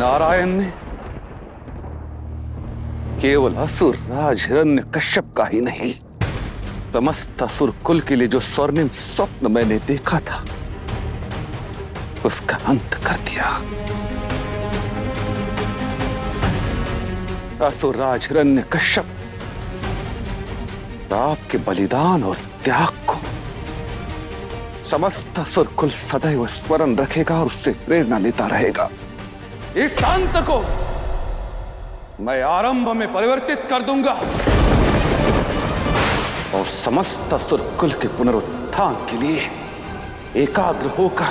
नारायण ने केवल असुर राज हिरण्यकश्यप का ही नहीं, समस्त असुर कुल के लिए जो स्वर्णिम स्वप्न मैंने देखा था उसका अंत कर दिया। असुर राज हिरण्यकश्यप आपके बलिदान और त्याग को समस्त असुर कुल सदैव स्मरण रखेगा और उससे प्रेरणा लेता रहेगा। इस अंत को मैं आरंभ में परिवर्तित कर दूंगा और समस्त असुर कुल के पुनरुत्थान के लिए एकाग्र होकर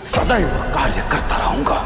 सदैव कार्य करता रहूंगा।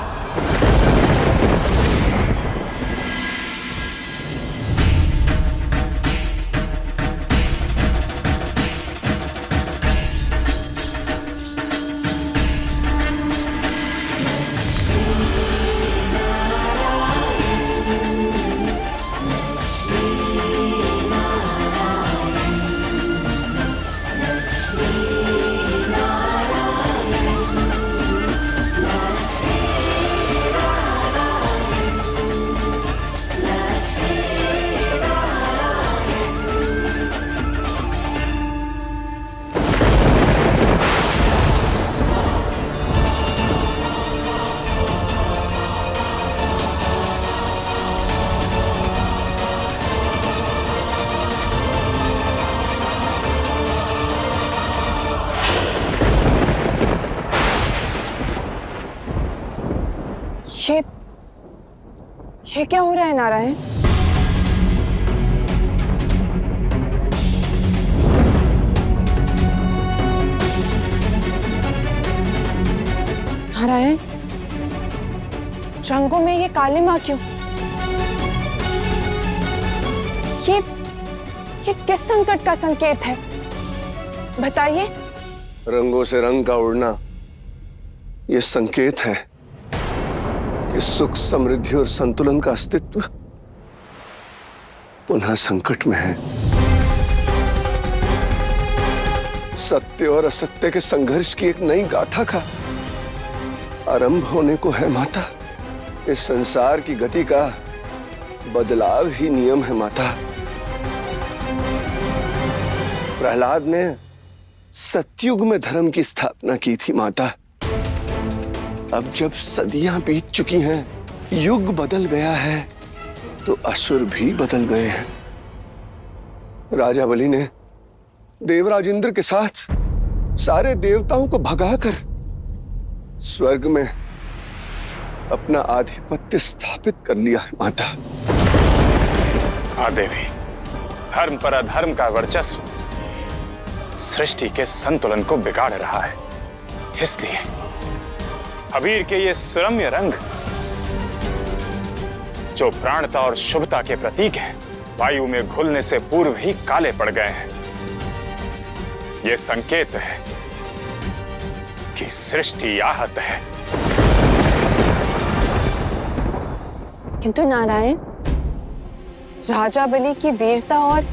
ये क्या हो रहा है नारायण? नारायण, रंगों में ये काली माँ क्यों? ये किस संकट का संकेत है? बताइए। रंगों से रंग का उड़ना ये संकेत है कि सुख, समृद्धि और संतुलन का अस्तित्व पुनः संकट में है। सत्य और असत्य के संघर्ष की एक नई गाथा का आरंभ होने को है माता। इस संसार की गति का बदलाव ही नियम है माता। प्रहलाद ने सतयुग में धर्म की स्थापना की थी माता। अब जब सदियां बीत चुकी हैं, युग बदल गया है, तो असुर भी बदल गए हैं। राजा बलि ने देवराज इंद्र के साथ सारे देवताओं को भगाकर स्वर्ग में अपना आधिपत्य स्थापित कर लिया है माता। हाँ देवी, धर्म पर अधर्म का वर्चस्व सृष्टि के संतुलन को बिगाड़ रहा है। इसलिए अबीर के ये सुरम्य रंग जो प्राणता और शुभता के प्रतीक हैं, वायु में घुलने से पूर्व ही काले पड़ गए हैं। ये संकेत है कि सृष्टि आहत है। किंतु नारायण, राजा बलि की वीरता और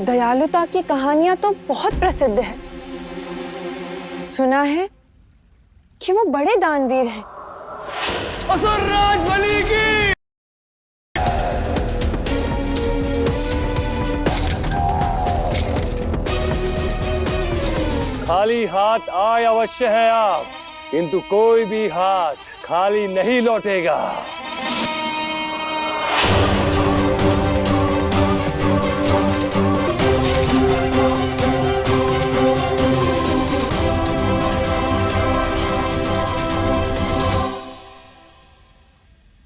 दयालुता की कहानियां तो बहुत प्रसिद्ध है। सुना है कि वो बड़े दानवीर हैं। असुर राज बलि की खाली हाथ आए अवश्य है आप, किंतु कोई भी हाथ खाली नहीं लौटेगा।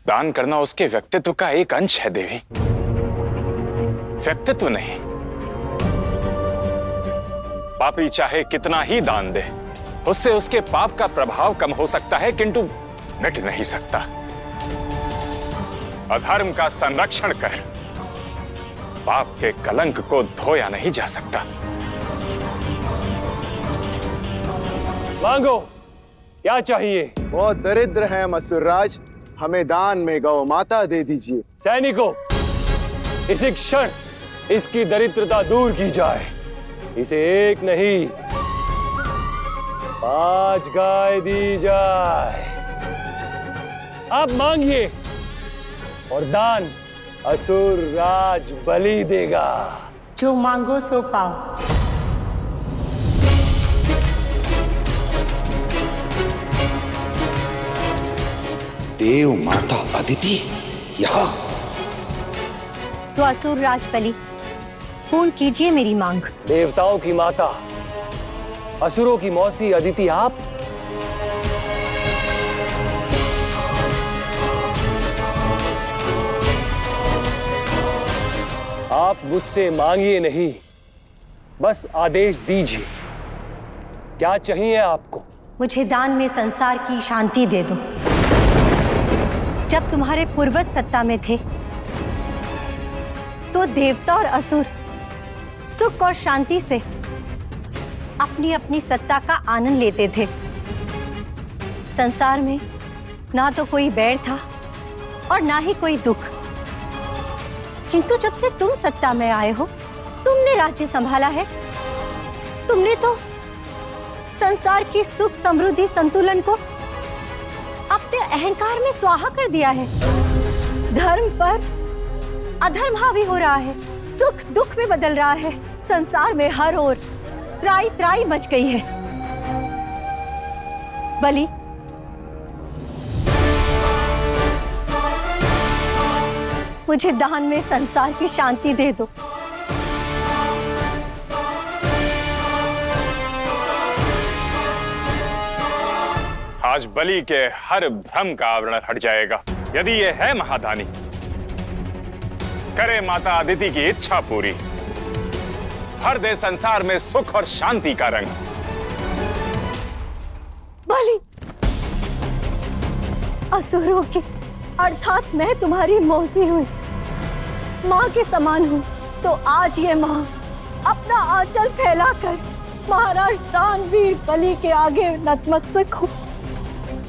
दान करना उसके व्यक्तित्व का एक अंश है देवी, व्यक्तित्व नहीं। पापी चाहे कितना ही दान दे, उससे उसके पाप का प्रभाव कम हो सकता है, किंतु मिट नहीं सकता। अधर्म का संरक्षण कर पाप के कलंक को धोया नहीं जा सकता। मांगो, क्या चाहिए? बहुत दरिद्र है असुरराज, हमें दान में गौ माता दे दीजिए। सैनिकों, इसी क्षण इसकी दरिद्रता दूर की जाए। इसे एक नहीं 5 गाय दी जाए। आप मांगिए और दान असुर राज बलि देगा। जो मांगो सो पाओ। देव माता अदिति यहाँ? तो असुर राज बलि पूर्ण कीजिए मेरी मांग। देवताओं की माता, असुरों की मौसी अदिति आप? आप मुझसे मांगिए नहीं, बस आदेश दीजिए। क्या चाहिए आपको? मुझे दान में संसार की शांति दे दो। जब तुम्हारे पूर्वज सत्ता में थे तो देवता और असुर सुख और शांति से अपनी अपनी सत्ता का आनंद लेते थे। संसार में ना तो कोई बैर था और ना ही कोई दुख। किंतु जब से तुम सत्ता में आए हो, तुमने राज्य संभाला है, तुमने तो संसार की सुख समृद्धि संतुलन को अपने अहंकार में स्वाहा कर दिया है। धर्म पर अधर्म हावी हो रहा है, सुख दुख में बदल रहा है। संसार में हर ओर त्राई त्राई मच गई है। बलि, मुझे दान में संसार की शांति दे दो। आज बलि के हर भ्रम का आवरण हट जाएगा। यदि ये है महादानी, करे माता अदिति की इच्छा पूरी, भर दे संसार में सुख और शांति का रंग। बलि, असुरों की अर्थात मैं तुम्हारी मौसी हूँ, माँ के समान हूँ। तो आज ये माँ अपना आंचल फैलाकर महाराज दानवीर बलि के आगे नतमस्तक हो,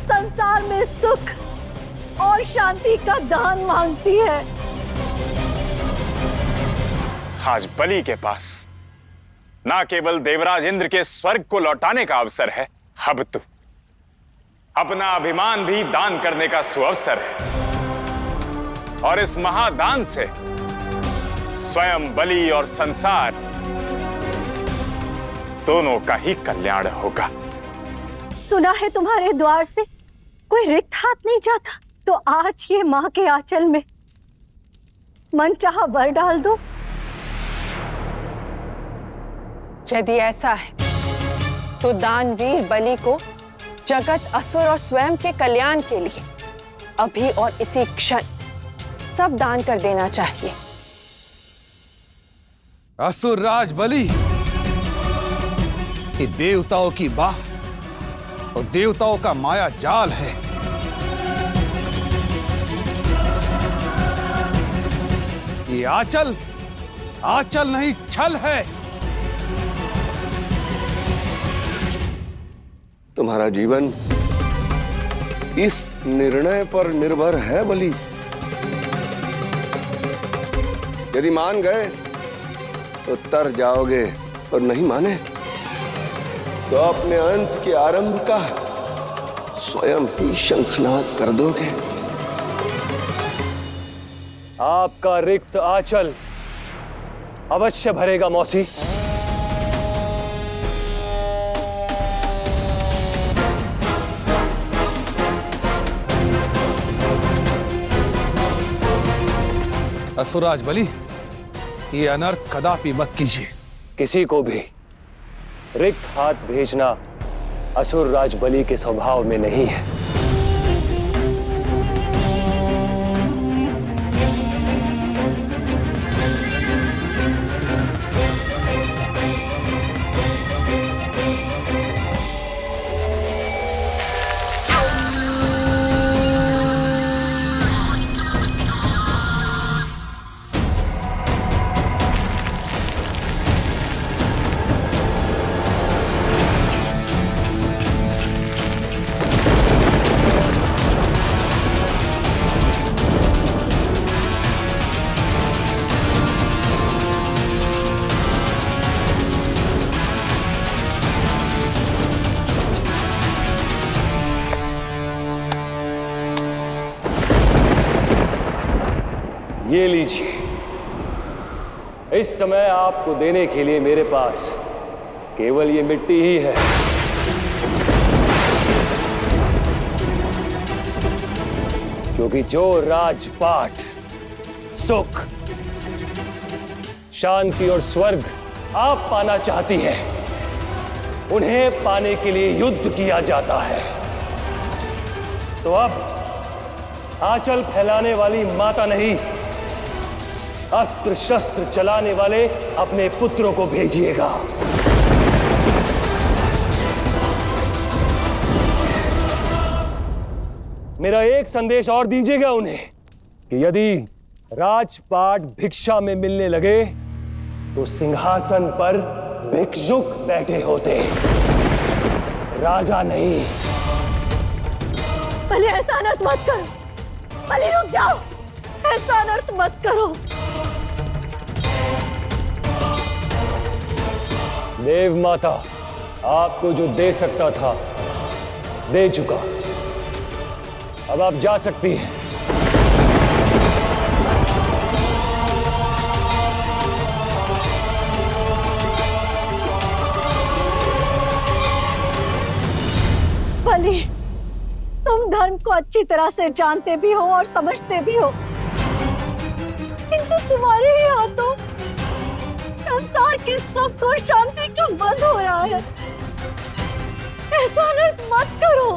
संसार में सुख और शांति का दान मांगती है। आज बलि के पास ना केवल देवराज इंद्र के स्वर्ग को लौटाने का अवसर है, अब तो अपना अभिमान भी दान करने का सुअवसर है। और इस महादान से स्वयं बलि और संसार दोनों का ही कल्याण होगा। सुना है तुम्हारे द्वार से कोई रिक्त हाथ नहीं जाता, तो आज ये माँ के आंचल में मनचाहा वर डाल दो। यदि ऐसा है तो दानवीर बलि को जगत, असुर और स्वयं के कल्याण के लिए अभी और इसी क्षण सब दान कर देना चाहिए। असुर राज बलि, ये देवताओं की बाह और देवताओं का माया जाल है। ये आंचल आंचल नहीं, छल है। तुम्हारा जीवन इस निर्णय पर निर्भर है बलि। यदि मान गए तो तर जाओगे, और नहीं माने तो अपने अंत के आरंभ का स्वयं ही शंखनाद कर दोगे। आपका रिक्त आंचल अवश्य भरेगा मौसी। असुराज बलि, ये अनर्थ कदापि मत कीजिए। किसी को भी रिक्त हाथ भेजना असुर राज बलि के स्वभाव में नहीं है। ये लीजिए। इस समय आपको देने के लिए मेरे पास केवल ये मिट्टी ही है। क्योंकि जो राजपाट, सुख, शांति और स्वर्ग आप पाना चाहती हैं, उन्हें पाने के लिए युद्ध किया जाता है। तो अब आंचल फैलाने वाली माता नहीं, अस्त्र शस्त्र चलाने वाले अपने पुत्रों को भेजिएगा। मेरा एक संदेश और दीजिएगा उन्हें कि यदि राजपाट भिक्षा में मिलने लगे तो सिंहासन पर भिक्षुक बैठे होते, राजा नहीं। भले ऐसा अनर्थ मत करो, भले रुक जाओ, ऐसा अनर्थ मत करो। देव माता आपको जो दे सकता था दे चुका, अब आप जा सकती हैं। बलि, तुम धर्म को अच्छी तरह से जानते भी हो और समझते भी हो, किंतु तुम्हारे ही हाथों संसार की सुख और शांति क्यों बंद हो रहा है? ऐसा अनर्थ मत करो।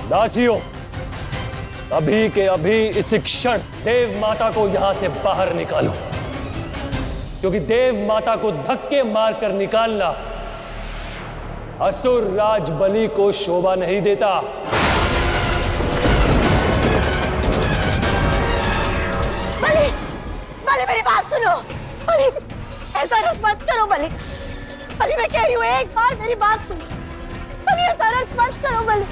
दासियों, अभी के अभी इस क्षण देव माता को यहां से बाहर निकालो, क्योंकि देव माता को धक्के मारकर निकालना असुर राज बलि को शोभा नहीं देता। बलि, बलि मेरी बात सुनो। बलि, ऐसा अनर्थ मत करो। बलि, बलि मैं कह रही हूँ, एक बार मेरी बात सुनो। बलि ऐसा अनर्थ मत करो। बलि,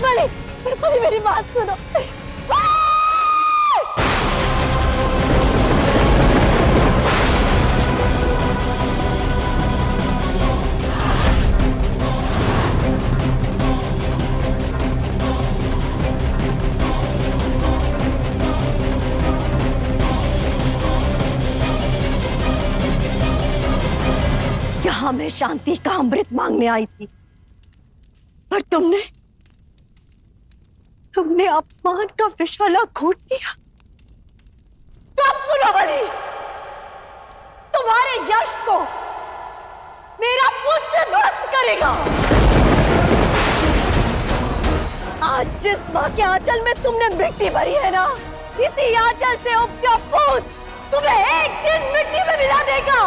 बलि, बलि मेरी बात सुनो। यहाँ मैं शांति का अमृत मांगने आई थी, पर तुमने अपमान का विशाला घोट दिया। कब सुनो बलि, तुम्हारे यश को मेरा पुत्र ध्वस्त करेगा। आज जिस मां के आंचल में तुमने मिट्टी भरी है ना, इसी आंचल से उपजा पुत्र तुम्हें एक दिन मिट्टी में मिला देगा।